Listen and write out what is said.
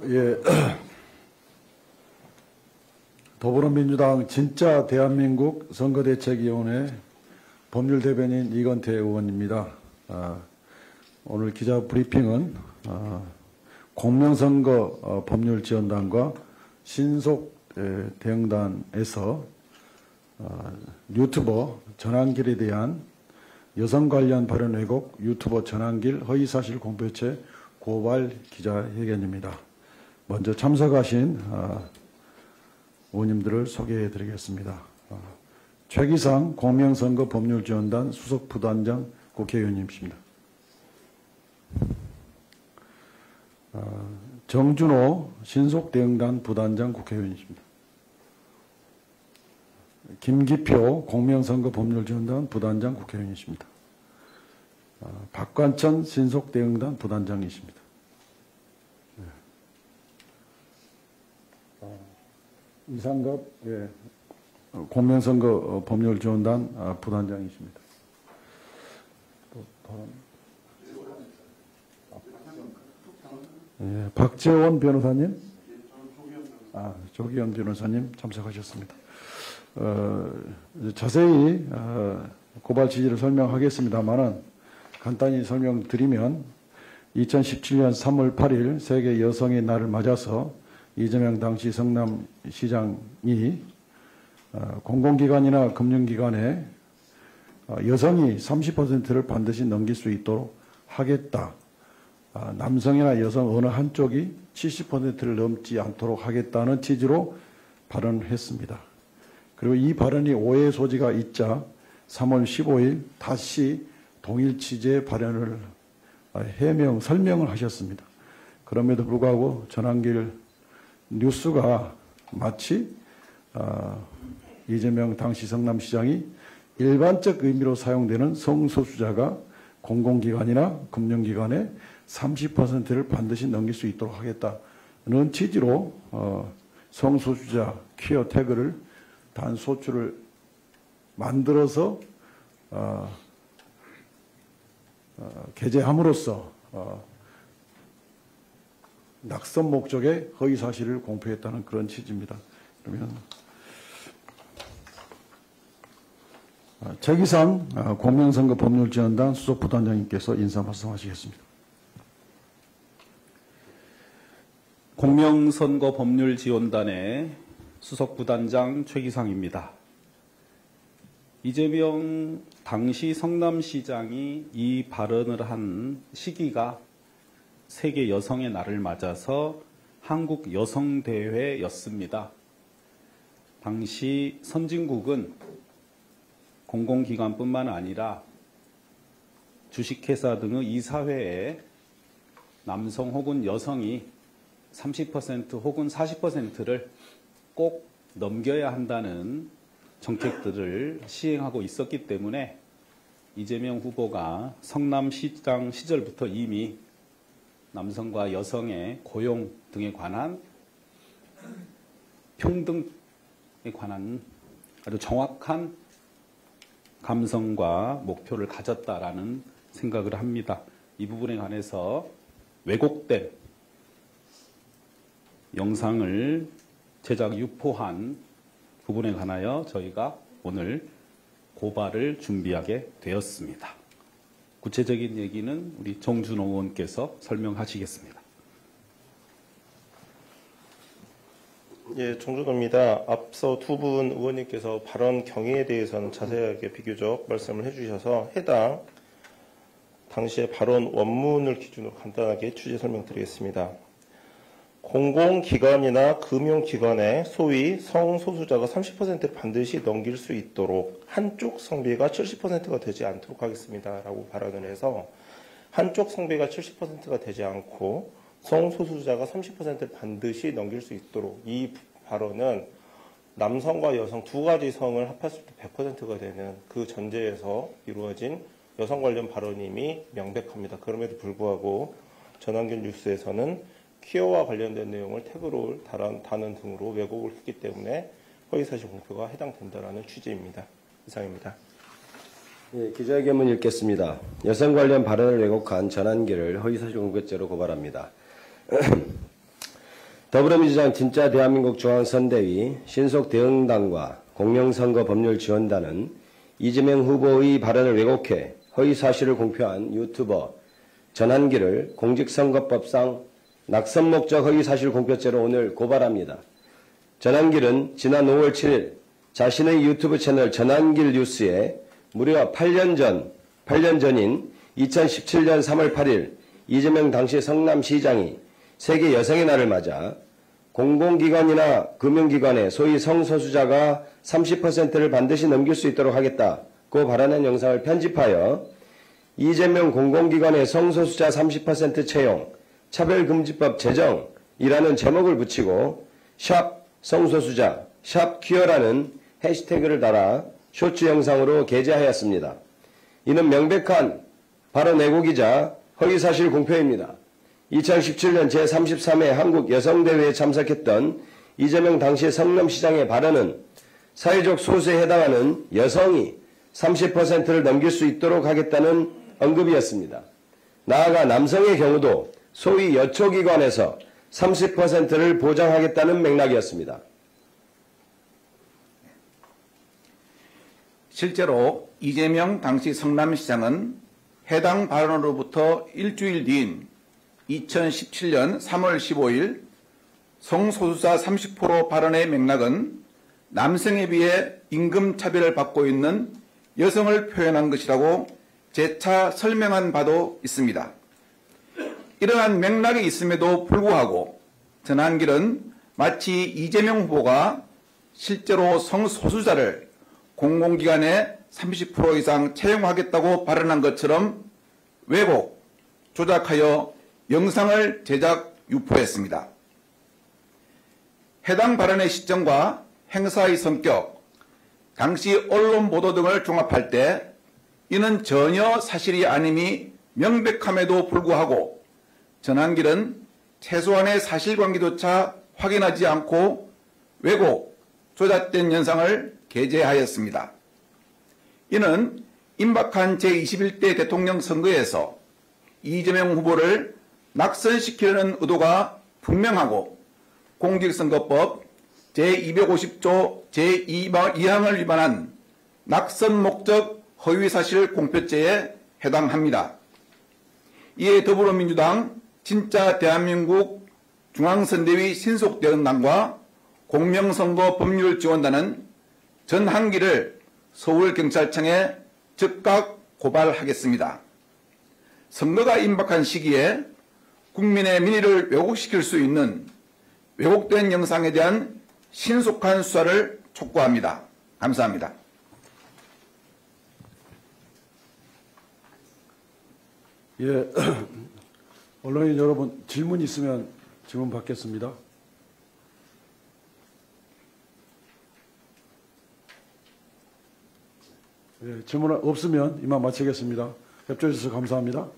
예. 더불어민주당 진짜 대한민국 선거대책위원회 법률대변인 이건태 의원입니다. 오늘 기자 브리핑은 공명선거 법률지원단과 신속 대응단에서 유튜버 전환길에 대한 여성 관련 발언 왜곡 유튜버 전환길 허위사실 공표죄 고발 기자회견입니다. 먼저 참석하신 의원님들을 소개해 드리겠습니다. 최기상 공명선거 법률지원단 수석부단장 국회의원님이십니다. 정준호 신속대응단 부단장 국회의원이십니다. 김기표 공명선거 법률지원단 부단장 국회의원이십니다. 박관천 신속대응단 부단장이십니다. 이상갑 공명선거 법률지원단 부단장이십니다. 박재원 변호사님, 조기현 변호사님 참석하셨습니다. 자세히 고발 취지를 설명하겠습니다만은 간단히 설명드리면 2017년 3월 8일 세계 여성의 날을 맞아서 이재명 당시 성남시장이 공공기관이나 금융기관에 여성이 30%를 반드시 넘길 수 있도록 하겠다. 남성이나 여성 어느 한쪽이 70%를 넘지 않도록 하겠다는 취지로 발언을 했습니다. 그리고 이 발언이 오해의 소지가 있자 3월 15일 다시 동일 취지의 발언을 설명을 하셨습니다. 그럼에도 불구하고 전환길 뉴스가 마치 이재명 당시 성남시장이 일반적 의미로 사용되는 성소수자가 공공기관이나 금융기관에 30%를 반드시 넘길 수 있도록 하겠다는 취지로 성소수자 퀴어 태그를 단소추를 만들어서 게재함으로써 낙선 목적의 허위 사실을 공표했다는 그런 취지입니다. 그러면 최기상 공명선거 법률지원단 수석부단장님께서 인사 말씀하시겠습니다. 공명선거 법률지원단의 수석부단장 최기상입니다. 이재명 당시 성남시장이 이 발언을 한 시기가 세계 여성의 날을 맞아서 한국 여성대회였습니다. 당시 선진국은 공공기관뿐만 아니라 주식회사 등의 이사회에 남성 혹은 여성이 30% 혹은 40%를 꼭 넘겨야 한다는 정책들을 시행하고 있었기 때문에 이재명 후보가 성남시장 시절부터 이미 남성과 여성의 고용 등에 관한 평등에 관한 아주 정확한 감성과 목표를 가졌다라는 생각을 합니다. 이 부분에 관해서 왜곡된 영상을 제작 유포한 부분에 관하여 저희가 오늘 고발을 준비하게 되었습니다. 구체적인 얘기는 우리 정준호 의원께서 설명하시겠습니다. 예, 정준호입니다. 앞서 두 분 의원님께서 발언 경위에 대해서는 자세하게 비교적 말씀을 해주셔서 해당 당시의 발언 원문을 기준으로 간단하게 취지 설명드리겠습니다. 공공기관이나 금융기관에 소위 성소수자가 30%를 반드시 넘길 수 있도록 한쪽 성비가 70%가 되지 않도록 하겠습니다. 라고 발언을 해서 한쪽 성비가 70%가 되지 않고 성소수자가 30%를 반드시 넘길 수 있도록 이 발언은 남성과 여성 두 가지 성을 합했을 때 100%가 되는 그 전제에서 이루어진 여성 관련 발언임이 명백합니다. 그럼에도 불구하고 전환길 뉴스에서는 퀴어와 관련된 내용을 태그로 다는 등으로 왜곡을 했기 때문에 허위사실 공표가 해당된다는 취지입니다. 이상입니다. 예, 기자회견문 읽겠습니다. 여성 관련 발언을 왜곡한 전환길을 허위사실 공표죄로 고발합니다. 더불어민주당 진짜 대한민국 중앙선대위 신속대응단과 공명선거법률지원단은 이재명 후보의 발언을 왜곡해 허위사실을 공표한 유튜버 전한기를 공직선거법상 낙선목적 허위사실 공표죄로 오늘 고발합니다. 전한길은 지난 5월 7일 자신의 유튜브 채널 전한길 뉴스에 무려 8년 전인 2017년 3월 8일 이재명 당시 성남시장이 세계 여성의 날을 맞아 공공기관이나 금융기관에 소위 성소수자가 30%를 반드시 넘길 수 있도록 하겠다고 발언한 영상을 편집하여 이재명 공공기관의 성소수자 30% 채용, 차별금지법 제정이라는 제목을 붙이고 샵 성소수자, 샵 퀴어라는 해시태그를 달아 쇼츠 영상으로 게재하였습니다. 이는 명백한 발언 왜곡이자 허위사실 공표입니다. 2017년 제33회 한국여성대회에 참석했던 이재명 당시 성남시장의 발언은 사회적 소수에 해당하는 여성이 30%를 넘길 수 있도록 하겠다는 언급이었습니다. 나아가 남성의 경우도 소위 여초기관에서 30%를 보장하겠다는 맥락이었습니다. 실제로 이재명 당시 성남시장은 해당 발언으로부터 일주일 뒤인 2017년 3월 15일 성소수자 30% 발언의 맥락은 남성에 비해 임금차별을 받고 있는 여성을 표현한 것이라고 재차 설명한 바도 있습니다. 이러한 맥락이 있음에도 불구하고 전한길은 마치 이재명 후보가 실제로 성소수자를 공공기관에 30% 이상 채용하겠다고 발언한 것처럼 왜곡, 조작하여 영상을 제작, 유포했습니다. 해당 발언의 시점과 행사의 성격, 당시 언론 보도 등을 종합할 때 이는 전혀 사실이 아님이 명백함에도 불구하고 전한길은 최소한의 사실관계조차 확인하지 않고 왜곡, 조작된 영상을 게재하였습니다. 이는 임박한 제21대 대통령 선거에서 이재명 후보를 낙선시키려는 의도가 분명하고 공직선거법 제250조 제2항을 위반한 낙선 목적 허위사실 공표죄에 해당합니다. 이에 더불어민주당 진짜 대한민국 중앙선대위 신속대응단과 공명선거법률지원단은 전한기를 서울경찰청에 즉각 고발하겠습니다. 선거가 임박한 시기에 국민의 민의를 왜곡시킬 수 있는 왜곡된 영상에 대한 신속한 수사를 촉구합니다. 감사합니다. 예, 언론인 여러분 질문 있으면 질문 받겠습니다. 예, 질문 없으면 이만 마치겠습니다. 협조해 주셔서 감사합니다.